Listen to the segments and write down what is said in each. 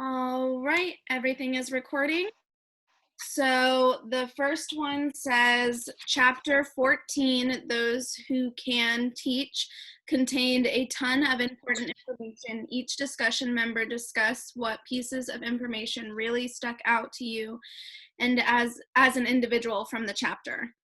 All right, everything is recording. So the first one says, Chapter 14, Those Who Can Teach, contained a ton of important information. Each discussion member discussed what pieces of information really stuck out to you and as an individual from the chapter.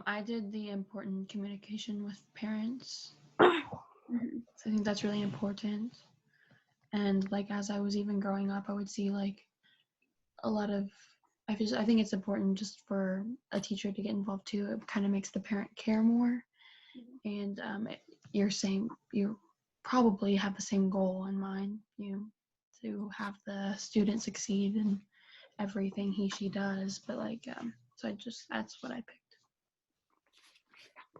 I did the important communication with parents. Mm-hmm. So I think that's really important. And like as I was even growing up, I would see like a lot of I think it's important just for a teacher to get involved too. It kind of makes the parent care more. And you probably have the same goal in mind, to have the student succeed in everything she does. But that's what I picked.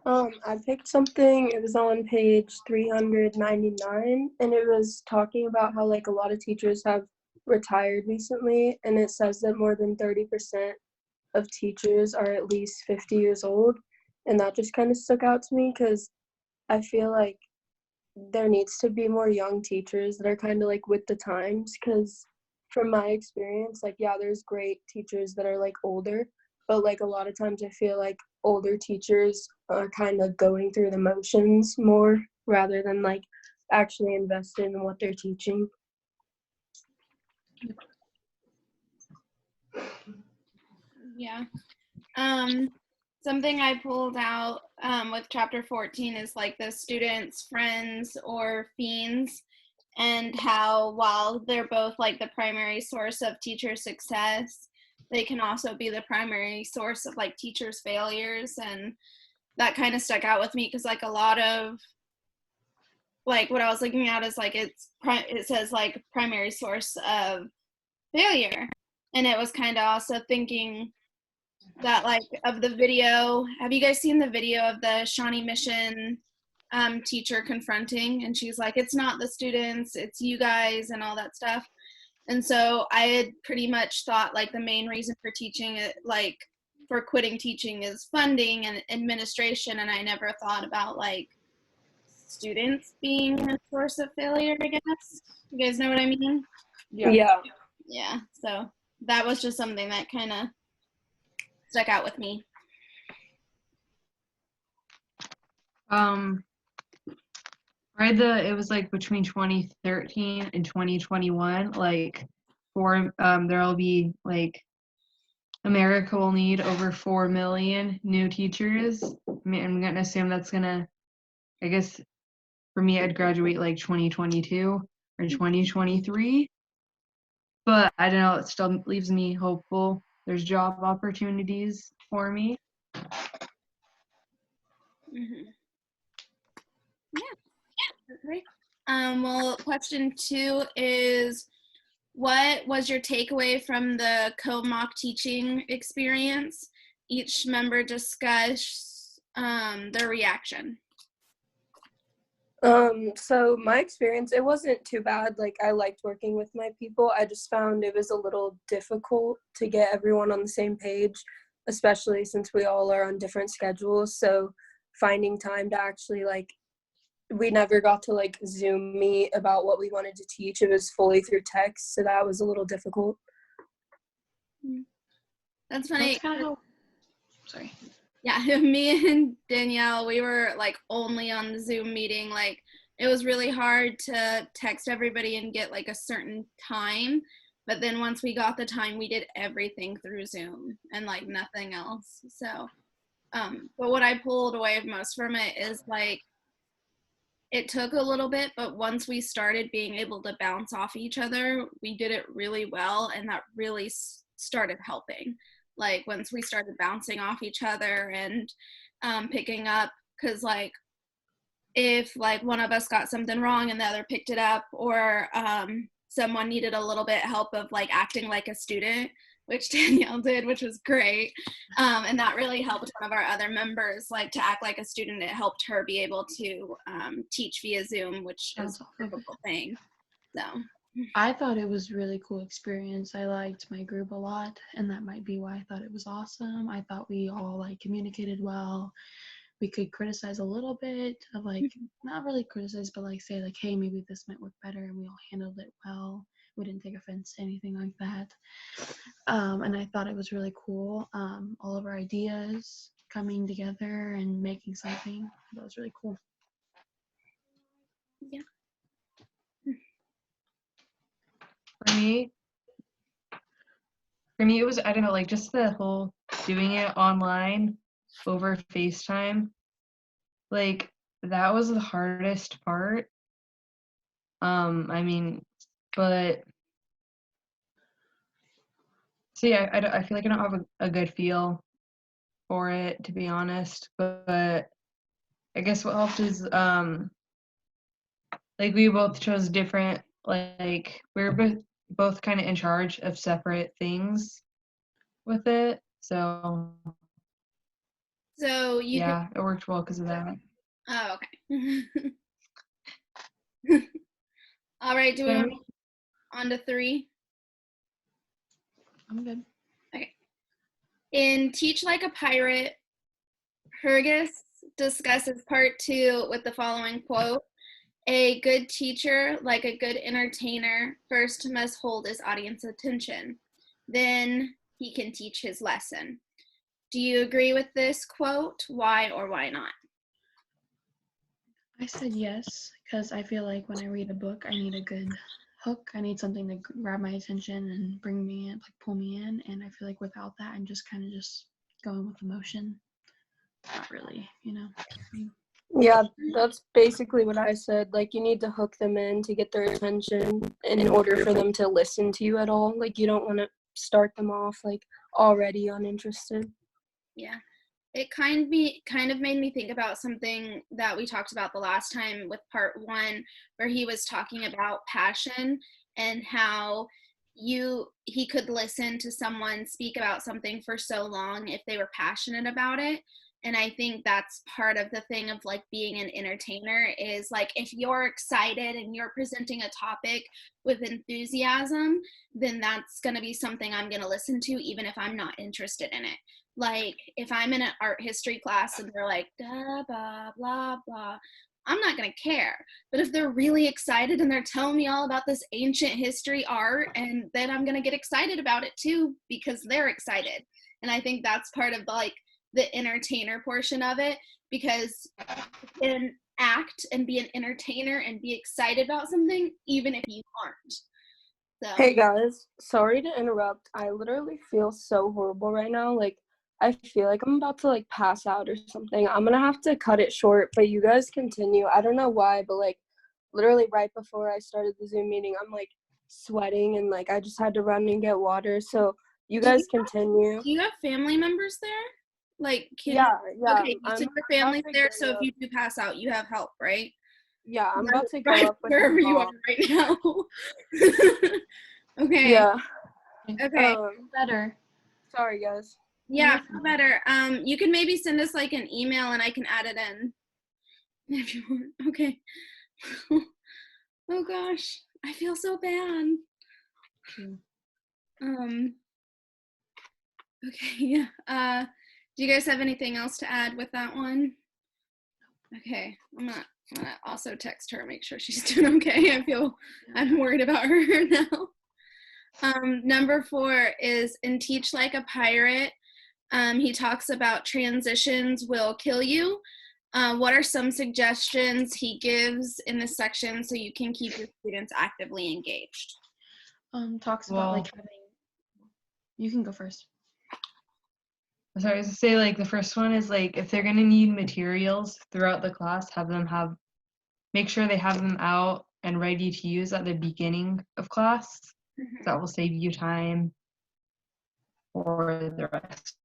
I picked something, it was on page 399, and it was talking about how like a lot of teachers have retired recently, and it says that more than 30% of teachers are at least 50 years old, and that just kind of stuck out to me because I feel like there needs to be more young teachers that are kind of like with the times, because from my experience, like, yeah, there's great teachers that are like older, but like a lot of times I feel like older teachers are kind of going through the motions more rather than like actually invested in what they're teaching. Yeah. Something I pulled out with chapter 14 is like the students, friends, or fiends, and how while they're both like the primary source of teacher success, they can also be the primary source of like teachers' failures. And that kind of stuck out with me because like a lot of like what I was looking at is like it says like primary source of failure, and it was kind of also thinking that like of the video, have you guys seen the video of the Shawnee Mission teacher confronting, and she's like, it's not the students, it's you guys and all that stuff. And so I had pretty much thought like the main reason for teaching it, like for quitting teaching, is funding and administration, and I never thought about like students being a source of failure, I guess. You guys know what I mean? Yeah. So that was just something that kind of stuck out with me. It was like between 2013 and 2021, like there'll be like America will need over 4 million new teachers. I mean, I'm gonna assume that's gonna, I guess for me, I'd graduate like 2022 or 2023. But I don't know, it still leaves me hopeful. There's job opportunities for me. Mm-hmm. Yeah. Okay. Well, question 2 is, what was your takeaway from the co-mock teaching experience? Each member discuss their reaction. So my experience, it wasn't too bad. Like, I liked working with my people. I just found it was a little difficult to get everyone on the same page, especially since we all are on different schedules. So finding time to actually like, we never got to like Zoom meet about what we wanted to teach. It was fully through text, so that was a little difficult. That's funny. That's kind of sorry. Yeah, me and Danielle, we were like only on the Zoom meeting. Like it was really hard to text everybody and get like a certain time. But then once we got the time, we did everything through Zoom and like nothing else. So, but what I pulled away most from it is like, it took a little bit, but once we started being able to bounce off each other, we did it really well, and that really started helping. Like once we started bouncing off each other and picking up, because like if like one of us got something wrong and the other picked it up, or someone needed a little bit help of like acting like a student, which Danielle did, which was great. And that really helped one of our other members like to act like a student. It helped her be able to teach via Zoom, which is a difficult thing. So I thought it was really cool experience. I liked my group a lot, and that might be why I thought it was awesome. I thought we all like communicated well. We could criticize a little bit of like not really criticize, but like say like, hey, maybe this might work better, and we all handled it well. We didn't take offense to anything like that. And I thought it was really cool. All of our ideas coming together and making something. That was really cool. Yeah. For me, it was, I don't know, like just the whole doing it online over FaceTime. Like that was the hardest part. I mean, but see, I feel like I don't have a good feel for it, to be honest. But I guess what helped is like we both chose different, like we were both kind of in charge of separate things with it. So So you could. yeah, it worked well because of that. Oh, okay. All right. Do we want So, on to 3? I'm good. In Teach Like a Pirate, Hergus discusses part 2 with the following quote: "A good teacher, like a good entertainer, first must hold his audience attention. Then he can teach his lesson." Do you agree with this quote? Why or why not? I said yes because I feel like when I read a book, I need a good hook. I need something to grab my attention and bring me in, like pull me in. And I feel like without that, I'm just kind of just going with emotion. Not really, you know. Yeah, that's basically what I said. Like, you need to hook them in to get their attention in order for them to listen to you at all. Like, you don't want to start them off like already uninterested. Yeah. It kind of made me think about something that we talked about the last time with part 1, where he was talking about passion and how he could listen to someone speak about something for so long if they were passionate about it. And I think that's part of the thing of like being an entertainer is like if you're excited and you're presenting a topic with enthusiasm, then that's going to be something I'm going to listen to even if I'm not interested in it. Like if I'm in an art history class and they're like da blah blah blah, I'm not going to care. But if they're really excited and they're telling me all about this ancient history art, and then I'm going to get excited about it too because they're excited. And I think that's part of like the entertainer portion of it, because you can act and be an entertainer and be excited about something even if you aren't. So Hey guys, sorry to interrupt. I literally feel so horrible right now. Like, I feel like I'm about to like pass out or something. I'm gonna have to cut it short, but you guys continue. I don't know why, but like literally right before I started the Zoom meeting, I'm like sweating and like I just had to run and get water. So you guys continue. do you have family members there? Like Yeah. okay, so I'm your about family's to there, get so if up. you do pass out, you have help, right? Yeah, I'm about to go Right, up with my wherever you are mom. right now. Okay. Yeah. Okay. Better. Sorry guys. Yeah, feel better. You can maybe send us like an email and I can add it in if you want. Okay. Oh gosh, I feel so bad. Okay, yeah. Do you guys have anything else to add with that one? Okay, I'm gonna also text her, make sure she's doing okay. I'm worried about her now. Number 4 is in Teach Like a Pirate. He talks about transitions will kill you. What are some suggestions he gives in this section so you can keep your students actively engaged? Talks about like having. You can go first. So I was to say, like, the first one is like if they're gonna need materials throughout the class, make sure they have them out and ready to use at the beginning of class. Mm-hmm. That will save you time for the rest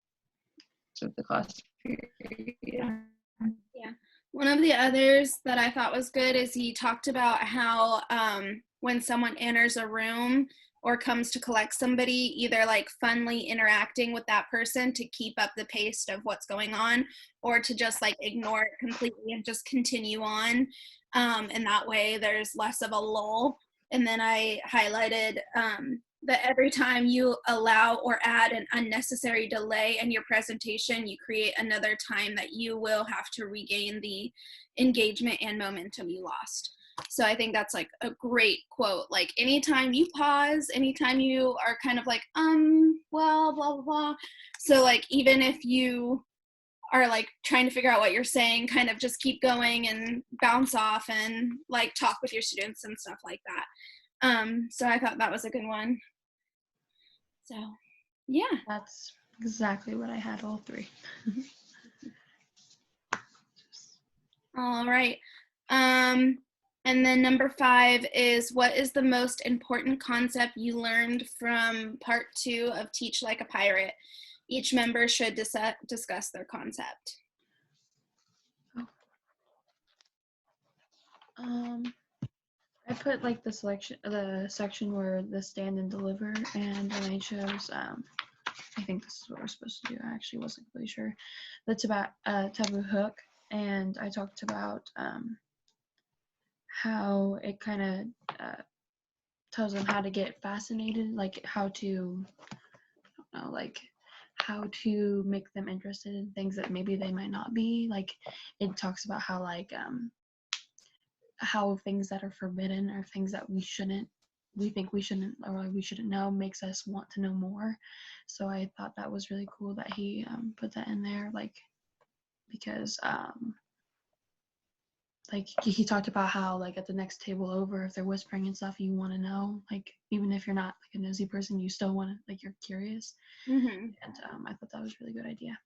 of the class period. Yeah. One of the others that I thought was good is he talked about how when someone enters a room or comes to collect somebody, either like funly interacting with that person to keep up the pace of what's going on, or to just like ignore it completely and just continue on. And that way there's less of a lull and then I highlighted that every time you allow or add an unnecessary delay in your presentation, you create another time that you will have to regain the engagement and momentum you lost. So I think that's like a great quote. Like anytime you pause, anytime you are kind of like, well, blah, blah, blah. So like, even if you are like trying to figure out what you're saying, kind of just keep going and bounce off and like talk with your students and stuff like that. So I thought that was a good one. So yeah. That's exactly what I had, all three. All right. And then number 5 is, what is the most important concept you learned from part 2 of Teach Like a Pirate? Each member should discuss their concept. I put like the section where the stand and deliver, and then I chose, I think this is what we're supposed to do. I actually wasn't really sure. That's about taboo hook, and I talked about how it kind of tells them how to get fascinated, like how to, I don't know, like how to make them interested in things that maybe they might not be. Like it talks about how like how things that are forbidden or things that we think we shouldn't, or like we shouldn't know, makes us want to know more. So I thought that was really cool that he put that in there, like because like he talked about how like at the next table over, if they're whispering and stuff, you want to know, like even if you're not like a nosy person, you still want to, like, you're curious. Mm-hmm. And I thought that was a really good idea.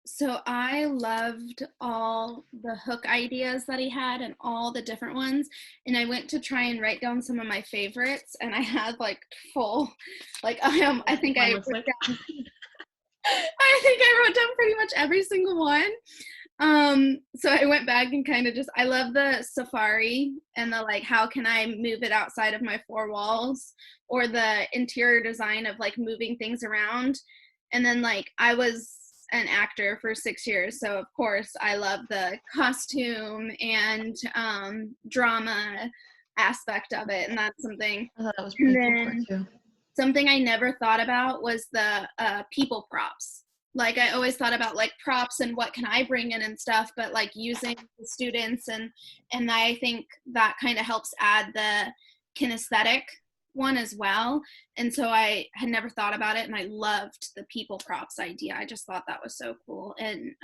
So I loved all the hook ideas that he had and all the different ones, and I went to try and write down some of my favorites, and I had like full, like I think I wrote down, I think I wrote down pretty much every single one. So I went back and kind of just, I love the safari and the like, how can I move it outside of my 4 walls, or the interior design of like moving things around. And then like I was an actor for 6 years, so of course I love the costume and drama aspect of it, and that's something. I thought that was pretty cool part too. Something I never thought about was the people props. Like I always thought about like props and what can I bring in and stuff, but like using the students, and I think that kind of helps add the kinesthetic one as well. And so I had never thought about it, and I loved the people props idea. I just thought that was so cool. And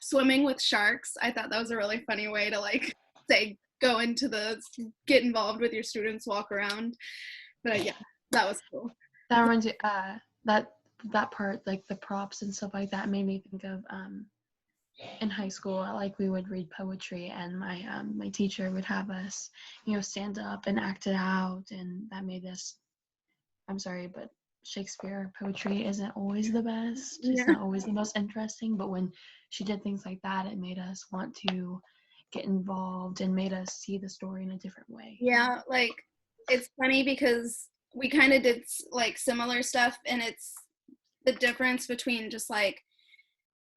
swimming with sharks, I thought that was a really funny way to like say get involved with your students, walk around. But yeah, that was cool. That reminds me, that part, like the props and stuff like that, made me think of in high school, like we would read poetry, and my teacher would have us, stand up and act it out, and that made us, I'm sorry, but Shakespeare poetry isn't always the best. It's not always the most interesting, but when she did things like that, it made us want to get involved and made us see the story in a different way. Yeah, like it's funny because we kind of did like similar stuff, and it's the difference between just like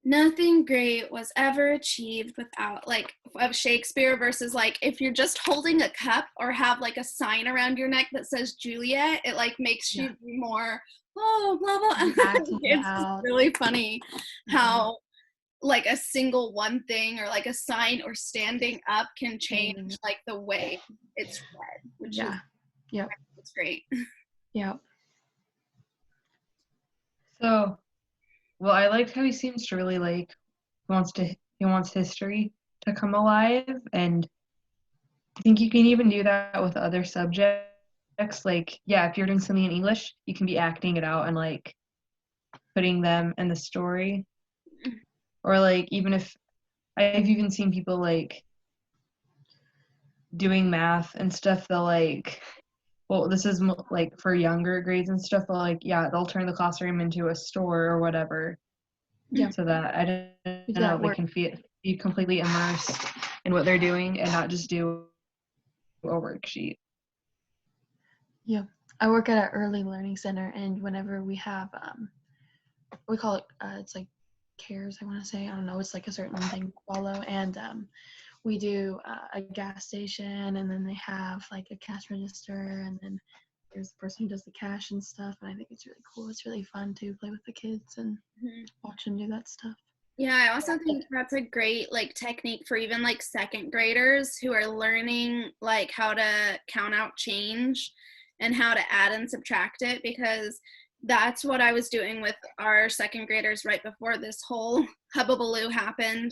nothing great was ever achieved without, like, of Shakespeare, versus like if you're just holding a cup or have like a sign around your neck that says Juliet, it like makes you be more, oh, blah blah. It's just really funny how like a single one thing or like a sign or standing up can change like the way it's read, which is it's great. Yeah. So, well, I liked how he seems to really like he wants history to come alive, and I think you can even do that with other subjects. Like, yeah, if you're doing something in English, you can be acting it out and like putting them in the story. Or like, even if I've even seen people like doing math and stuff, they'll like, well, this is like for younger grades and stuff, they'll turn the classroom into a store or whatever. Yeah. So that I don't know, they can be completely immersed in what they're doing and not just do a worksheet. Yeah. I work at an early learning center, and whenever we have, we call it, it's like CARES, I want to say. I don't know. It's like a certain thing to follow. And we do a gas station, and then they have like a cash register, and then there's the person who does the cash and stuff. And I think it's really cool. It's really fun to play with the kids and Mhm. watch them do that stuff. Yeah, I also think that's a great like technique for even like second graders who are learning like how to count out change and how to add and subtract it, because that's what I was doing with our second graders right before this whole hubbubaloo happened.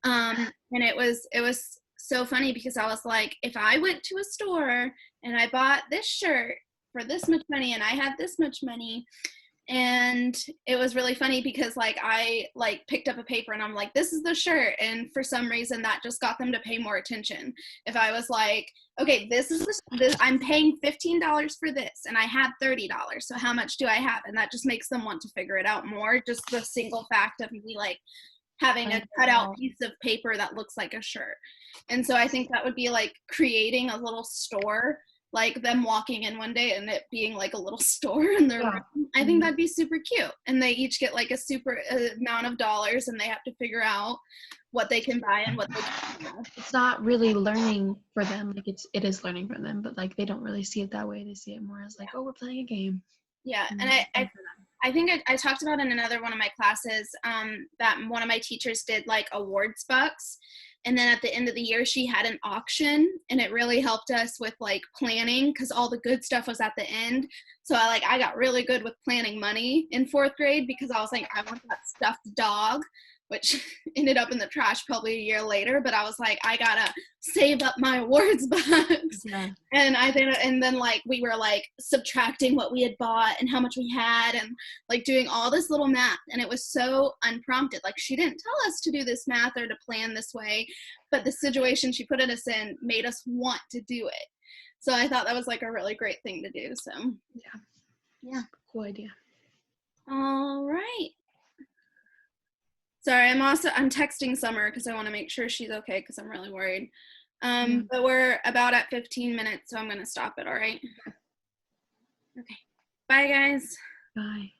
And it was so funny because I was like, if I went to a store and I bought this shirt for this much money and I had this much money, and it was really funny because like I like picked up a paper and I'm like, this is the shirt, and for some reason that just got them to pay more attention. If I was like, okay, this is this, I'm paying $15 for this and I had $30, so how much do I have? And that just makes them want to figure it out more, just the single fact of me like having a cutout piece of paper that looks like a shirt. And so I think that would be like creating a little store, like them walking in one day and it being like a little store in their room. I think that'd be super cute. And they each get like a super amount of dollars and they have to figure out what they can buy and what they can't. It's not really learning for them. Like it is learning for them, but like they don't really see it that way. They see it more as like, oh, we're playing a game. Yeah, and it's fun for them. I think I talked about in another one of my classes that one of my teachers did like awards bucks. And then at the end of the year, she had an auction, and it really helped us with like planning because all the good stuff was at the end. So I got really good with planning money in 4th grade because I was like, I want that stuffed dog, which ended up in the trash probably a year later. But I was like, I gotta save up my awards bucks. Yeah. And I think, and then like we were like subtracting what we had bought and how much we had, and like doing all this little math, and it was so unprompted. Like she didn't tell us to do this math or to plan this way, but the situation she put us in made us want to do it. So I thought that was like a really great thing to do. So yeah. Cool idea. All right. Sorry, I'm texting Summer because I want to make sure she's okay because I'm really worried. But we're about at 15 minutes, so I'm going to stop it, all right? Okay. Bye, guys. Bye.